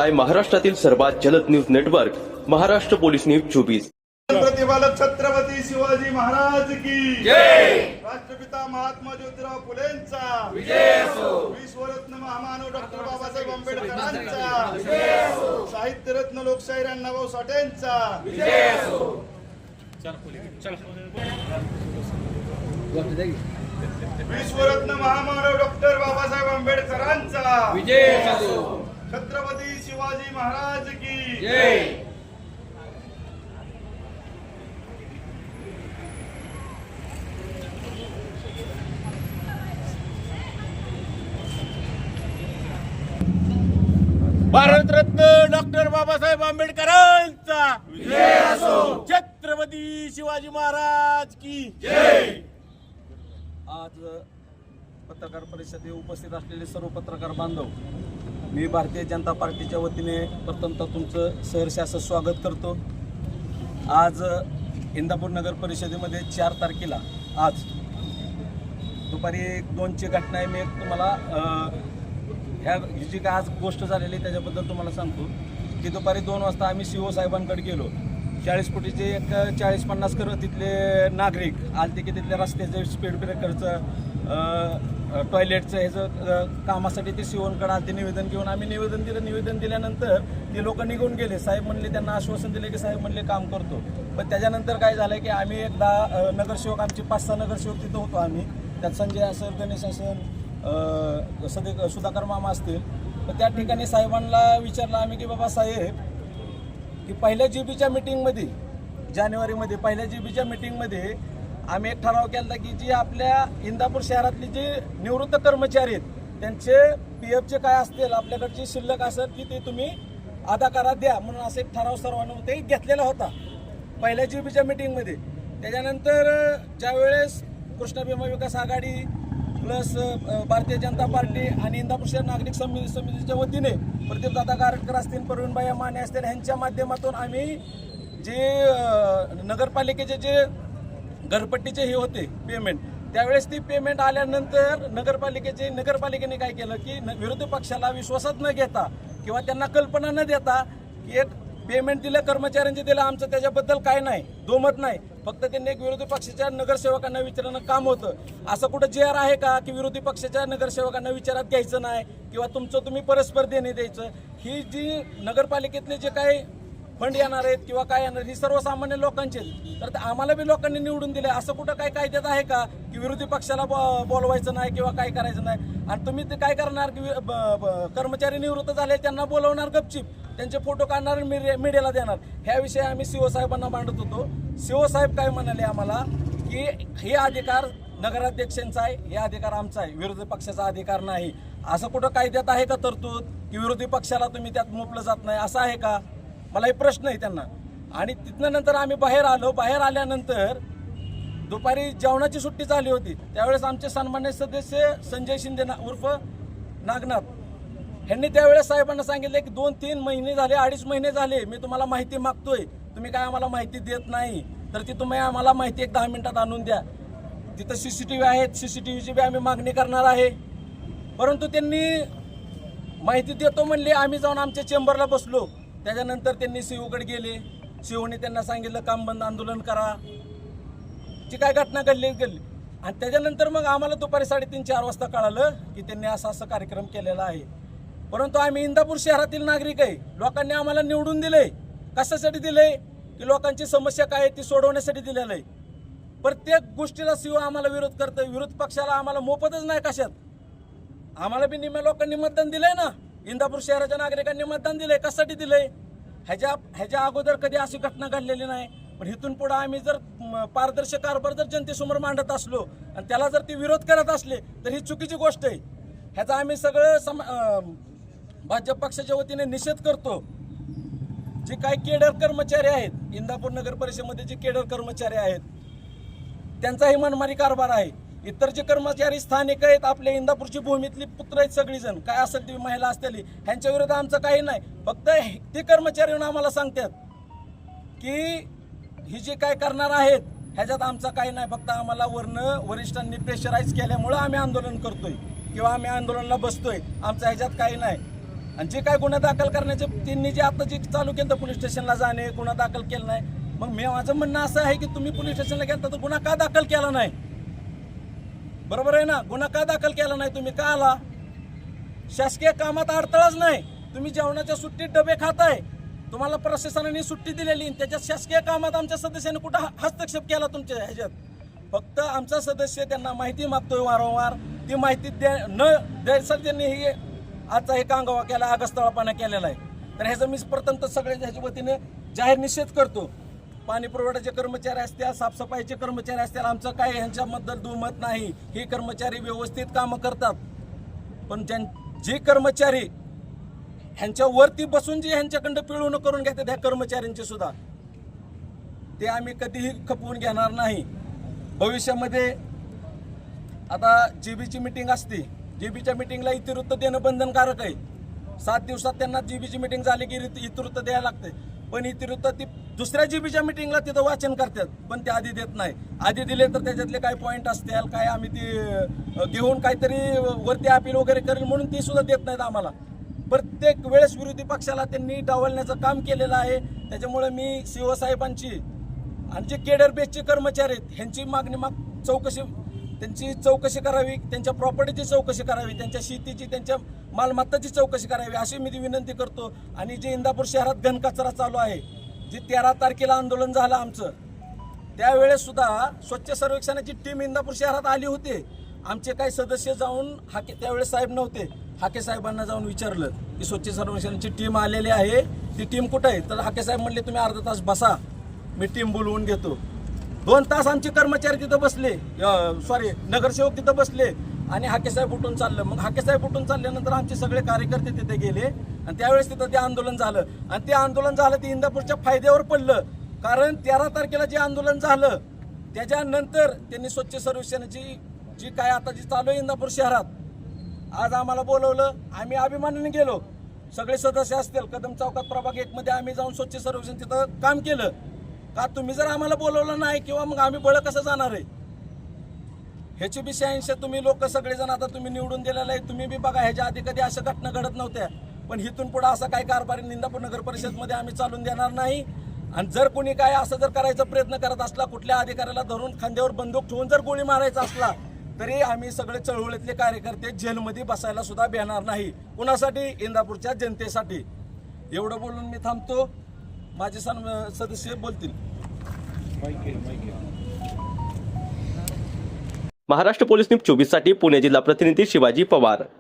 पाहताय महाराष्ट्रातील सर्वात जलद news network Maharashtra police news 24। प्रतिपालक छत्रपती शिवाजी महाराज की जय। राष्ट्रपिता महात्मा ज्योतिराव फुलेंचा विजय असो। विश्वरत्न महामानव डॉक्टर बाबासाहेब आंबेडकरांचा विजय असो। साहित्यरत्न लोकशाहीर अण्णाभाऊ साठेंचा विजय असो। विश्वरत्न महामानव डॉक्टर बाबासाहेब आंबेडकरांचा विजय असो। छत्रपती शिवाजी महाराज की जय। भारतरत्न डॉक्टर बाबासाहेब आंबेडकरांचा विजय असो। छत्रपती शिवाजी महाराज की जय। आज पत्रकार परिषदेत उपस्थित असलेले सर्व पत्रकार बांधव, मी भारतीय जनता पार्टीच्या वतीने प्रथमतः तुमचं सहर्ष असं स्वागत करतो। आज इंदापूर नगर परिषदेमध्ये 4 तारखेला आज दुपारी 2ची घटना आहे। मी एक तुम्हाला ह्या जी काय आज गोष्ट झालेली आहे त्याच्याबद्दल तुम्हाला सांगतो की दुपारी 2 वाजता आम्ही CO साहेबांकडे गेलो। 40 फुटीचे एक 40-50 तिथले नागरिक आलते की तिथल्या रस्त्याचं स्पीड ब्रेकरचं टॉयलेटचं ह्याचं कामासाठी ते COंकडे आलते निवेदन घेऊन। आम्ही निवेदन दिल्यानंतर ते लोक निघून गेले। साहेब म्हणले, त्यांना आश्वासन दिले की साहेब म्हणले काम करतो। पण त्याच्यानंतर काय झालं की आम्ही एकदा नगरसेवक, आमचे 5-6 नगरसेवक तिथं होतो आम्ही, त्यात संजय असेल, गणेश असेल, सुधाकर मामा असतील। तर त्या ठिकाणी साहेबांना विचारलं आम्ही की बाबा साहेब, की पहिल्या GB मीटिंगमध्ये जानेवारीमध्ये पहिल्या GB मीटिंगमध्ये आम्ही एक ठराव केला की जी आपल्या इंदापूर शहरातली जी निवृत्त कर्मचारी आहेत त्यांचे PFचे काय असतील आपल्याकडची शिल्लक असेल की ते तुम्ही अदा करा द्या, म्हणून असं एक ठराव सर्वांना ते घेतलेला होता पहिल्या GB मीटिंगमध्ये। त्याच्यानंतर ज्यावेळेस कृष्णा भीमा विकास आघाडी प्लस भारतीय जनता पार्टी आणि इंदापूर शहर नागरिक समितीच्या वतीने प्रदीपदादा गारटकर असतील, प्रवीणबाई माने असतील, ह्यांच्या माध्यमातून आम्ही जे नगरपालिकेचे जे घरपट्टीचे हे होते पेमेंट, त्यावेळेस ती पेमेंट आल्यानंतर नगरपालिकेने काय केलं की विरोधी पक्षाला विश्वासात न घेता किंवा त्यांना कल्पना न देता की एक पेमेंट दिलं, कर्मचाऱ्यांचे दिलं, आमचं त्याच्याबद्दल काय नाही, दोमत नाही, फक्त त्यांनी एक विरोधी पक्षाच्या नगरसेवकांना विचारणं काम होतं। असं कुठं JR आहे का की विरोधी पक्षाच्या नगरसेवकांना विचारात घ्यायचं नाही किंवा तुमचं तुम्ही परस्पर देणे द्यायचं? ही जी नगरपालिकेतले जे काही फंड येणार आहेत किंवा काय येणार, ही सर्वसामान्य लोकांचे, तर आम्हाला बी लोकांनी निवडून दिले। असं कुठं काय कायद्यात आहे का की विरोधी पक्षाला बोलवायचं नाही किंवा काय करायचं नाही? आणि तुम्ही ते काय करणार की कर्मचारी निवृत्त झाले त्यांना बोलवणार गपचीप, त्यांचे फोटो काढणार मीडियाला देणार। ह्याविषयी आम्ही CO साहेबांना मांडत होतो। CO साहेब काय म्हणाले आम्हाला की हे अधिकार नगराध्यक्षांचा आहे, हे अधिकार आमचा आहे, विरोधी पक्षाचा अधिकार नाही। असं कुठं कायद्यात आहे का तरतूद की विरोधी पक्षाला तुम्ही त्यात मोपलं जात नाही, असं आहे का? मला हे प्रश्न आहे त्यांना। आणि तिथनं नंतर आम्ही बाहेर आलो। बाहेर आल्यानंतर दुपारी जेवणाची सुट्टी झाली होती, त्यावेळेस आमचे सन्मान्य सदस्य संजय शिंदे उर्फ नागनाथ ह्यांनी त्यावेळेस साहेबांना सांगितले की 2-3 महिने झाले, 2.5 महिने झाले मी तुम्हाला माहिती मागतोय, तुम्ही काय आम्हाला माहिती देत नाही, तर ती तुम्ही आम्हाला माहिती 10 मिनिटात आणून द्या। तिथं CCTV आहेत, CCTVची बी आम्ही मागणी करणार आहे। परंतु त्यांनी माहिती देतो म्हणले, आम्ही जाऊन आमच्या चेंबरला बसलो। त्याच्यानंतर त्यांनी COकडे गेले, COने त्यांना सांगितलं काम बंद आंदोलन करा, जी काय घटना घडली। आणि त्याच्यानंतर मग आम्हाला दुपारी 3:30-4 वाजता कळालं की त्यांनी असा कार्यक्रम केलेला आहे। परंतु आम्ही इंदापूर शहरातील नागरिक आहे, लोकांनी आम्हाला निवडून दिले, कशासाठी दिले की लोकांची समस्या काय आहे ती सोडवण्यासाठी दिलेलं आहे। प्रत्येक गोष्टीला CO आम्हाला विरोध करतं, विरोध पक्षाला आम्हाला मोफतच नाही कशात, आम्हाला बी निम्या लोकांनी मतदान दिलंय ना, इंदापूर शहराच्या नागरिकांनी मतदान दिलंय, कशासाठी दिलंय? ह्याच्या अगोदर कधी अशी घटना घडलेली नाही। पण इथून पुढे आम्ही जर पारदर्शक कारभार जर जनतेसमोर मांडत असलो आणि त्याला जर ते विरोध करत असले तर ही चुकीची गोष्ट आहे। ह्याचा आम्ही सगळं भाजप पक्षाच्या वतीने निषेध करतो। जे काही केडर कर्मचारी आहेत इंदापूर नगर परिषदेमध्ये, जे केडर कर्मचारी आहेत त्यांचाही मनमानी कारभार आहे। इतर जे कर्मचारी स्थानिक आहेत, आपल्या इंदापूरची भूमीतली पुत्र आहेत सगळीजण, काय असेल ती महिला असतील, ह्यांच्या विरोधात आमचं काही नाही। फक्त ते कर्मचारी आम्हाला सांगतात की ही जे काय करणार आहेत ह्याच्यात आमचं काही नाही, फक्त आम्हाला वरिष्ठांनी प्रेशराईज केल्यामुळं आम्ही आंदोलन करतोय किंवा आम्ही आंदोलनाला बसतोय, आमचं ह्याच्यात काही नाही। आणि जे काय गुन्हा दाखल करण्याचे त्यांनी जे आता जे चालू केलं पोलीस स्टेशनला जाणे, गुन्हा दाखल केला नाही, मग माझं म्हणणं असं आहे की तुम्ही पोलीस स्टेशनला गेला तर गुन्हा का दाखल केला नाही? बरोबर आहे ना? गुन्हा का दाखल केला नाही? तुम्ही का आला? शासकीय कामात अडथळाच नाही. तुम्ही जेवणाच्या सुट्टीत डबे खाताय, तुम्हाला प्रशासनाने सुट्टी दिलेली, त्याच्यात शासकीय कामात आमच्या सदस्याने कुठं हस्तक्षेप केला तुमच्या ह्याच्यात? फक्त आमचा सदस्य त्यांना माहिती मागतोय वारंवार, ती माहिती न द्यायचं त्यांनी हे आजचा हे कांगावा केला, आगस्तळापणा केलेला आहे. तर ह्याचा मी प्रथम तर सगळ्या ह्याच्या वतीने जाहीर निषेध करतो. पाणी पुरवठ्याचे कर्मचारी असतील, साफसफाईचे कर्मचारी असतील, आमचं काय ह्यांच्याबद्दल दुमत नाही. हे कर्मचारी व्यवस्थित कामं करतात, पण जे कर्मचारी ह्यांच्या वरती बसून जे ह्यांच्याकडं पिळवणूक करून घेतात ह्या कर्मचाऱ्यांची सुद्धा, ते आम्ही कधीही खपवून घेणार नाही. भविष्यामध्ये आता जीबीची मीटिंग असते, जीबीच्या मीटिंगला इतिवृत्त देणं बंधनकारक आहे. 7 दिवसात त्यांना जीबीची मीटिंग झाली की इतिवृत्त द्यायला लागते, पण इतिवृत्त ती दुसऱ्या जीबीच्या मीटिंगला तिथं वाचन करतात, पण ते आधी देत नाही. आधी दिले तर त्याच्यातले काय पॉईंट असतील, काय आम्ही ती घेऊन काहीतरी वरती अपील वगैरे करेल म्हणून ती सुद्धा देत नाहीत आम्हाला. प्रत्येक वेळेस विरोधी पक्षाला त्यांनी डावलण्याचं काम केलेलं आहे. त्याच्यामुळे मी शिवसाहेबांची आणि जे केडर बेसचे कर्मचारी आहेत ह्यांची मागणी त्यांची चौकशी करावी, त्यांच्या प्रॉपर्टीची चौकशी करावी, त्यांच्या शेतीची, त्यांच्या मालमत्ताची चौकशी करावी अशी मी विनंती करतो. आणि जे इंदापूर शहरात घनकचरा चालू आहे, जे 13 तारखेला आंदोलन झालं आमचं, त्यावेळेस सुद्धा स्वच्छ सर्वेक्षणाची टीम इंदापूर शहरात आली होती. आमचे काही सदस्य जाऊन त्यावेळेस साहेब नव्हते, हाके साहेबांना जाऊन विचारलं की स्वच्छ सर्वेक्षणाची टीम आलेली आहे, ती टीम कुठं आहे? तर हाके साहेब म्हणले तुम्ही अर्धा तास बसा, मी टीम बोलवून घेतो. 2 तास आमचे कर्मचारी तिथं बसले, नगरसेवक तिथं बसले आणि हाकेसाहेब उठून चाललं. मग हाकेसाहेब उठून चालल्यानंतर आमचे सगळे कार्यकर्ते तिथे गेले आणि त्यावेळेस तिथं ते आंदोलन झालं. आणि ते आंदोलन झालं ते इंदापूरच्या फायद्यावर पडलं, कारण 13 तारखेला जे आंदोलन झालं त्याच्यानंतर त्यांनी स्वच्छ सर्वेक्षणाची जी काय आता जी चालू आहे इंदापूर शहरात, आज आम्हाला बोलवलं, आम्ही अभिमानाने गेलो. सगळे सदस्य असतील, कदम चौकात प्रभाग 1 मध्ये आम्ही जाऊन स्वच्छ सर्वेक्षण तिथं काम केलं. का तुम्ही जर आम्हाला बोलवलं नाही किंवा मग आम्ही बळ कसं जाणार आहे? ह्याची बी 86 तुम्ही लोक सगळेजण आता तुम्ही निवडून दिलेलं आहे. तुम्ही बी बघा, ह्याच्या आधी कधी अशा घटना घडत नव्हत्या, पण इथून पुढे असा काही कारभार इंदापूर नगर परिषदमध्ये आम्ही चालून देणार नाही. आणि जर कोणी काय असं जर करायचा प्रयत्न करत असला, कुठल्या अधिकाऱ्याला धरून खांद्यावर बंदूक ठेवून जर गोळी मारायचा असला, तरी आम्ही सगळे चळवळीतले कार्यकर्ते जेलमध्ये बसायला सुद्धा भेटणार नाही. कुणासाठी? इंदापूरच्या जनतेसाठी. एवढं बोलून मी थांबतो. माझे सदस्य बोलतील. महाराष्ट्र पोलीस न्यूज 24 साठी पुणे जिल्हा प्रतिनिधी शिवाजी पवार.